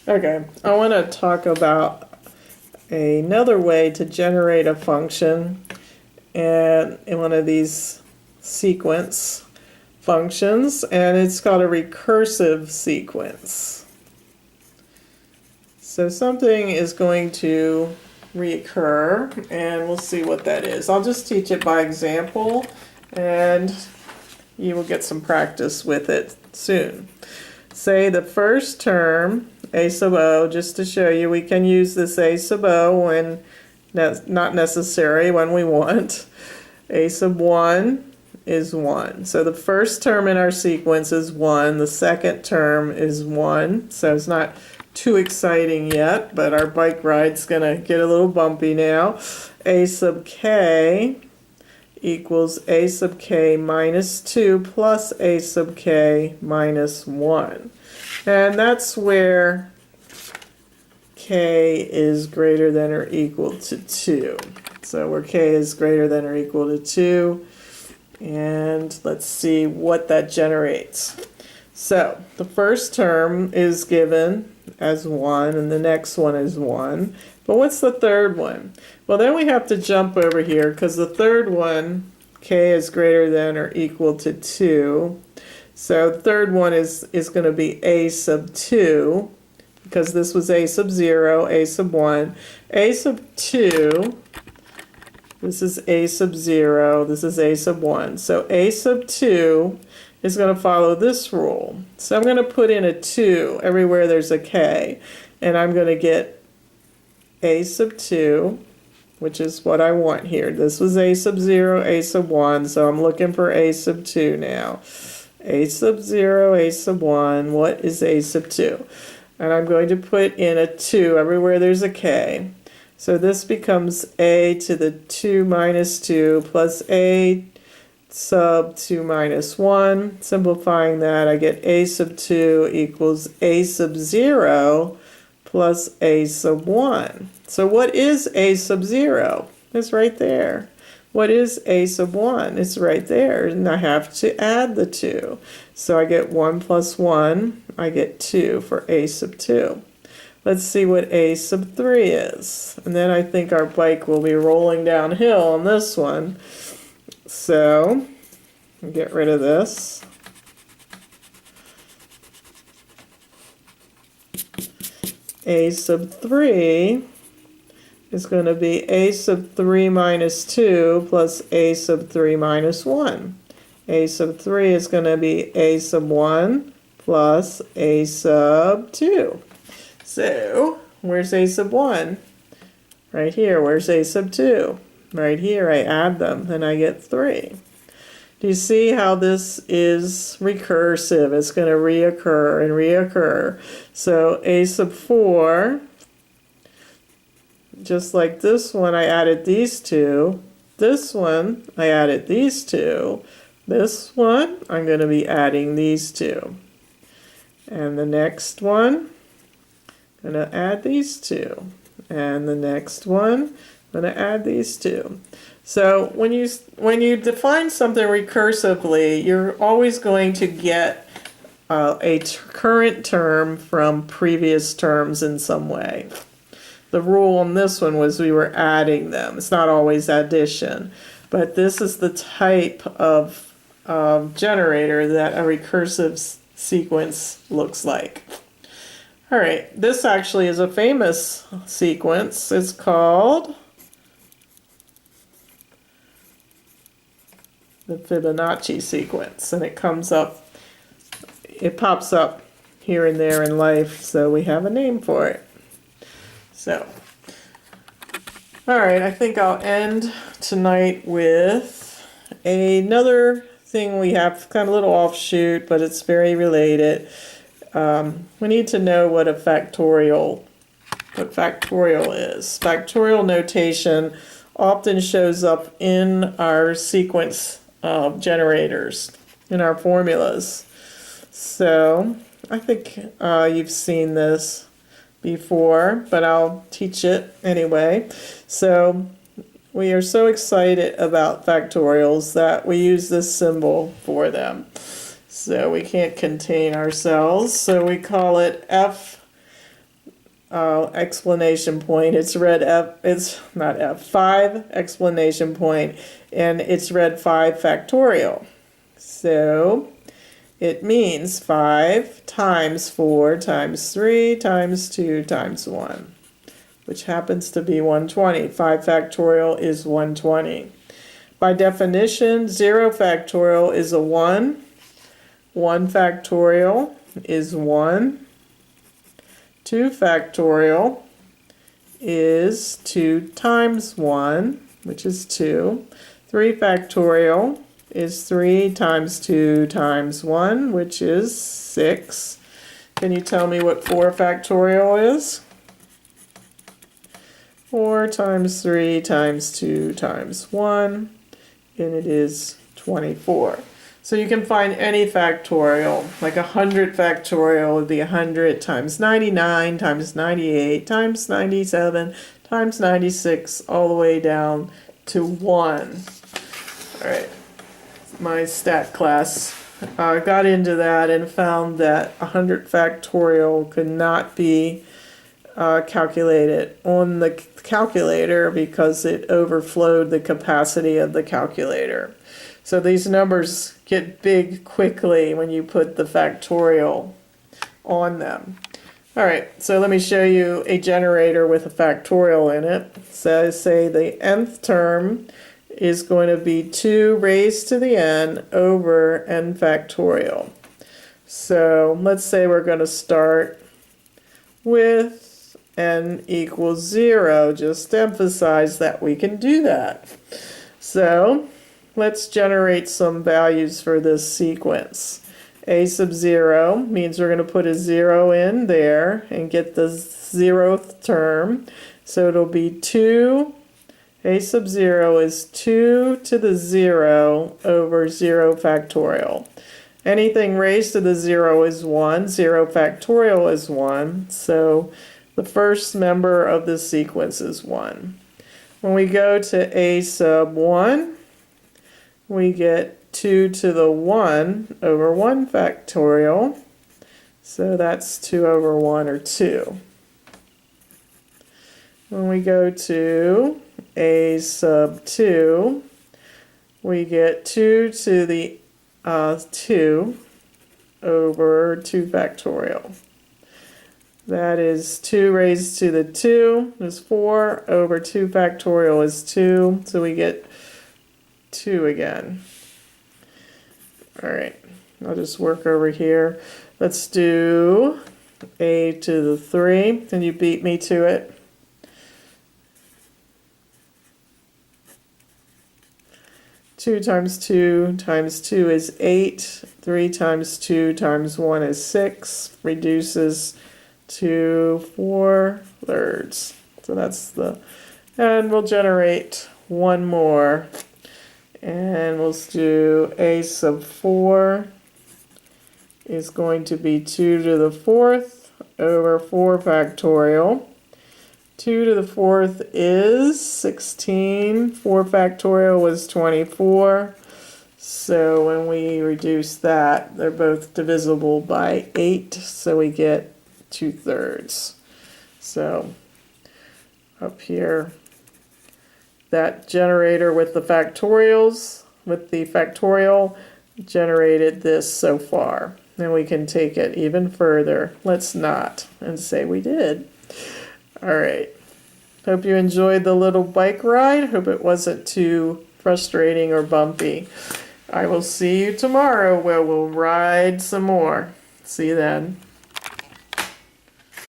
Okay, I want to talk about another way to generate a function and in one of these sequence functions, and it's called a recursive sequence. So something is going to reoccur, and we'll see what that is. I'll just teach it by example, and you will get some practice with it soon. Say the first term, a sub o, just to show you, we can use this a sub o when not necessary, when we want. A sub 1 is 1. So the first term in our sequence is 1. The second term is 1. So it's not too exciting yet, but our bike ride's going to get a little bumpy now. A sub k equals a sub k minus 2 plus a sub k minus 1. And that's where k is greater than or equal to 2. So where k is greater than or equal to 2. And let's see what that generates. So the first term is given as 1, and the next one is 1. But what's the third one? Well, then we have to jump over here because the third one, k is greater than or equal to 2. So the third one is going to be a sub 2, because this was a sub 0, a sub 1. A sub 2, this is a sub 0, this is a sub 1. So a sub 2 is going to follow this rule. So I'm going to put in a 2 everywhere there's a k, and I'm going to get a sub 2, which is what I want here. This was a sub 0, a sub 1, so I'm looking for a sub 2 now. A sub 0, a sub 1, what is a sub 2? And I'm going to put in a 2 everywhere there's a k. So this becomes a to the 2 minus 2 plus a sub 2 minus 1. Simplifying that, I get a sub 2 equals a sub 0 plus a sub 1. So what is a sub 0? It's right there. What is a sub 1? It's right there, and I have to add the 2. So I get 1 plus 1, I get 2 for a sub 2. Let's see what a sub 3 is. And then I think our bike will be rolling downhill on this one. So, get rid of this. A sub 3 is going to be a sub 3 minus 2 plus a sub 3 minus 1. A sub 3 is going to be a sub 1 plus a sub 2. So, where's a sub 1? Right here. Where's a sub 2? Right here. I add them, and I get 3. Do you see how this is recursive? It's going to reoccur and reoccur. So a sub 4, just like this one, I added these two. This one, I added these two. This one, I'm going to be adding these two. And the next one, I'm going to add these two. And the next one, I'm going to add these two. So when you define something recursively, you're always going to get a current term from previous terms in some way. The rule on this one was we were adding them. It's not always addition, but this is the type of generator that a recursive sequence looks like. All right, this actually is a famous sequence. It's called the Fibonacci sequence, and it pops up here and there in life, so we have a name for it. So, all right, I think I'll end tonight with another thing we have, kind of a little offshoot, but it's very related. We need to know what factorial is. Factorial notation often shows up in our sequence generators, in our formulas. So I think you've seen this before, but I'll teach it anyway. So we are so excited about factorials that we use this symbol for them. So we can't contain ourselves, so we call it F explanation point. It's read F, it's not F, 5 explanation point, and it's read 5 factorial. So it means 5 times 4 times 3 times 2 times 1, which happens to be 120. 5 factorial is 120. By definition, 0 factorial is a 1. 1 factorial is 1. 2 factorial is 2 times 1, which is 2. 3 factorial is 3 times 2 times 1, which is 6. Can you tell me what 4 factorial is? 4 times 3 times 2 times 1, and it is 24. So you can find any factorial, like 100 factorial would be 100 times 99 times 98 times 97 times 96 all the way down to 1. All right, my stat class got into that and found that 100 factorial could not be calculated on the calculator because it overflowed the capacity of the calculator. So these numbers get big quickly when you put the factorial on them. All right, so let me show you a generator with a factorial in it. So say the nth term is going to be 2 raised to the n over n factorial. So let's say we're going to start with n equals 0, just to emphasize that we can do that. So let's generate some values for this sequence. A sub 0 means we're going to put a 0 in there and get the 0th term. So it'll be 2, A sub 0 is 2 to the 0 over 0 factorial. Anything raised to the 0 is 1, 0 factorial is 1, so the first member of this sequence is 1. When we go to A sub 1, we get 2 to the 1 over 1 factorial. So that's 2 over 1, or 2. When we go to A sub 2, we get 2 to the 2 over 2 factorial. That is 2 raised to the 2 is 4 over 2 factorial is 2. So we get 2 again. All right, I'll just work over here. Let's do A to the 3. Can you beat me to it? Two times 2 times 2 is 8. 3 times 2 times 1 is 6. Reduces to 4/3. So that's the, and we'll generate one more. And we'll do A sub 4 is going to be 2 to the 4th over 4 factorial. 2 to the 4th is 16. 4 factorial was 24. So when we reduce that, they're both divisible by 8. So we get 2/3. So up here, that generator with the factorials, with the factorial, generated this so far. And we can take it even further. Let's not, and say we did. All right. Hope you enjoyed the little bike ride. Hope it wasn't too frustrating or bumpy. I will see you tomorrow where we'll ride some more. See you then.